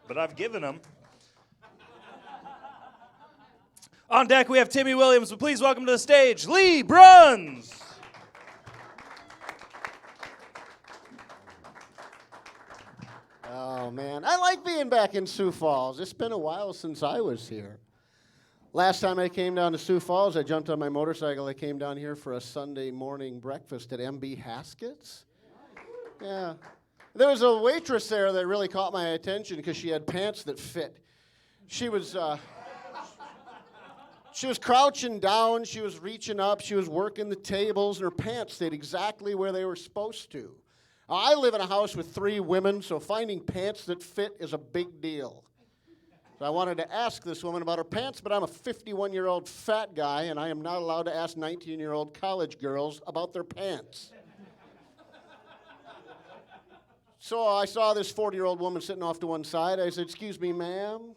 but I've given them. On deck, we have Timmy Williams, but please welcome to the stage, Lee Bruns. Oh, man. I like being back in Sioux Falls. It's been a while since I was here. Last time I came down to Sioux Falls, I jumped on my motorcycle. I came down here for a Sunday morning breakfast at M.B. Haskett's. Yeah. There was a waitress there that really caught my attention because she had pants that fit. She was crouching down, she was reaching up, she was working the tables, and her pants stayed exactly where they were supposed to. I live in a house with 3 women, so finding pants that fit is a big deal. So I wanted to ask this woman about her pants, but I'm a 51-year-old fat guy, and I am not allowed to ask 19-year-old college girls about their pants. So I saw this 40-year-old woman sitting off to one side. I said, "Excuse me, ma'am,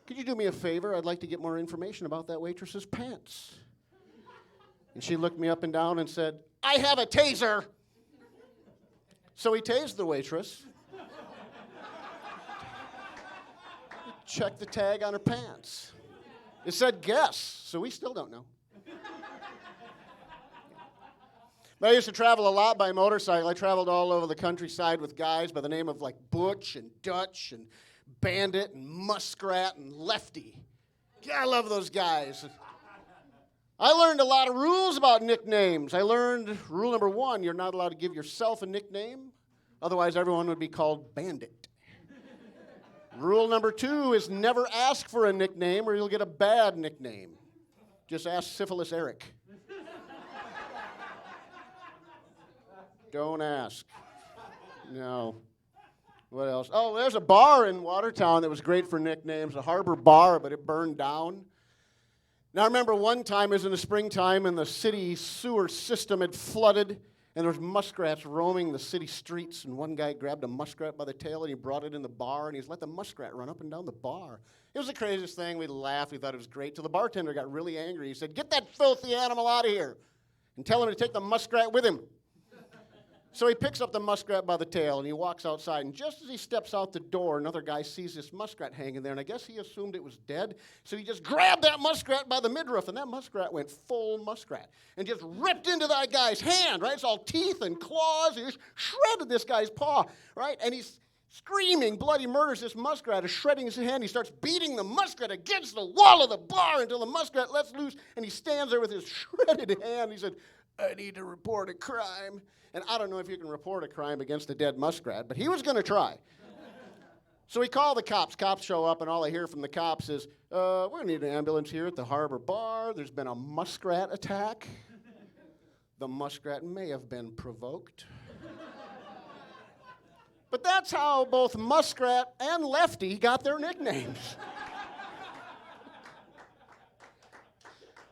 could you do me a favor? I'd like to get more information about that waitress's pants." And she looked me up and down and said, "I have a taser." So he tased the waitress. Checked the tag on her pants. It said guess, so we still don't know. But I used to travel a lot by motorcycle. I traveled all over the countryside with guys by the name of like Butch and Dutch and Bandit and Muskrat and Lefty. Yeah, I love those guys. I learned a lot of rules about nicknames. I learned rule number 1, you're not allowed to give yourself a nickname. Otherwise, everyone would be called Bandit. Rule number 2 is never ask for a nickname or you'll get a bad nickname. Just ask Syphilis Eric. Don't ask. No. What else? Oh, there's a bar in Watertown that was great for nicknames, a Harbor Bar, but it burned down. Now, I remember one time, it was in the springtime, and the city sewer system had flooded, and there was muskrats roaming the city streets, and one guy grabbed a muskrat by the tail, and he brought it in the bar, and he's let the muskrat run up and down the bar. It was the craziest thing. We laughed. We thought it was great, till the bartender got really angry. He said, "Get that filthy animal out of here, and tell him to take the muskrat with him." So he picks up the muskrat by the tail, and he walks outside. And just as he steps out the door, another guy sees this muskrat hanging there, and I guess he assumed it was dead. So he just grabbed that muskrat by the midriff, and that muskrat went full muskrat and just ripped into that guy's hand, right? It's all teeth and claws. He just shredded this guy's paw, right? And he's screaming bloody murders. This muskrat is shredding his hand. He starts beating the muskrat against the wall of the bar until the muskrat lets loose, and he stands there with his shredded hand. He said, "I need to report a crime." And I don't know if you can report a crime against a dead muskrat, but he was going to try. So we call the cops. Cops show up, and all I hear from the cops is, "We're going to need an ambulance here at the Harbor Bar. There's been a muskrat attack. The muskrat may have been provoked." But that's how both Muskrat and Lefty got their nicknames.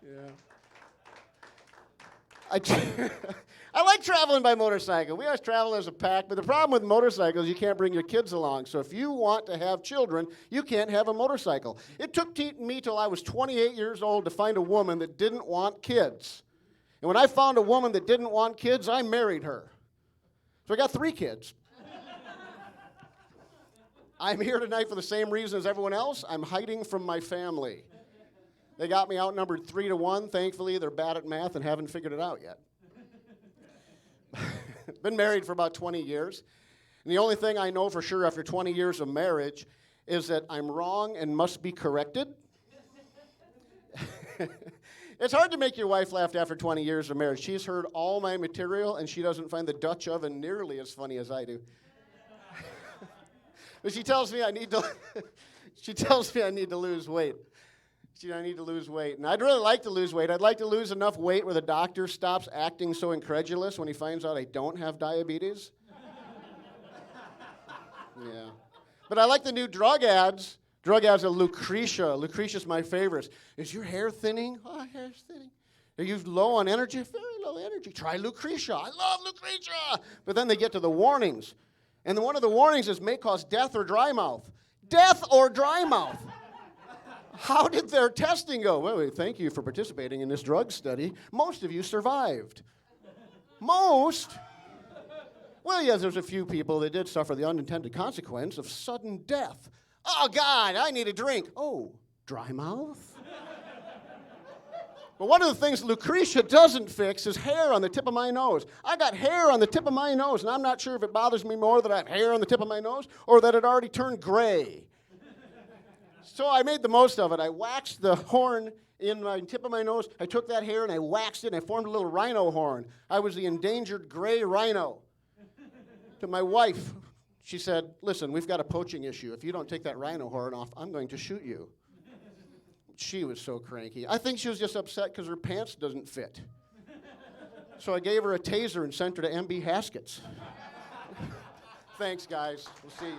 Yeah. I like traveling by motorcycle. We always travel as a pack, but the problem with motorcycles, you can't bring your kids along. So if you want to have children, you can't have a motorcycle. It took me till I was 28 years old to find a woman that didn't want kids. And when I found a woman that didn't want kids, I married her. So I got 3 kids. I'm here tonight for the same reason as everyone else. I'm hiding from my family. They got me outnumbered 3-1. Thankfully, they're bad at math and haven't figured it out yet. Been married for about 20 years. And the only thing I know for sure after 20 years of marriage is that I'm wrong and must be corrected. It's hard to make your wife laugh after 20 years of marriage. She's heard all my material, and she doesn't find the Dutch oven nearly as funny as I do. But she tells me I need to lose weight. I need to lose weight. And I'd really like to lose weight. I'd like to lose enough weight where the doctor stops acting so incredulous when he finds out I don't have diabetes. Yeah. But I like the new drug ads. Drug ads of Lucretia. Lucretia's my favorite. Is your hair thinning? Oh, my hair's thinning. Are you low on energy? Very low energy. Try Lucretia. I love Lucretia. But then they get to the warnings. And one of the warnings is may cause death or dry mouth. Death or dry mouth. How did their testing go? Well, thank you for participating in this drug study. Most of you survived. Most? Well, yes, there's a few people that did suffer the unintended consequence of sudden death. Oh, God, I need a drink. Oh, dry mouth? But one of the things Lucretia doesn't fix is hair on the tip of my nose. I got hair on the tip of my nose, and I'm not sure if it bothers me more that I have hair on the tip of my nose or that it already turned gray. So I made the most of it. I waxed the horn in my tip of my nose. I took that hair and I waxed it, and I formed a little rhino horn. I was the endangered gray rhino. To my wife, she said, listen, we've got a poaching issue. If you don't take that rhino horn off, I'm going to shoot you. She was so cranky. I think she was just upset because her pants doesn't fit. So I gave her a taser and sent her to MB Haskets. Thanks, guys. We'll see you.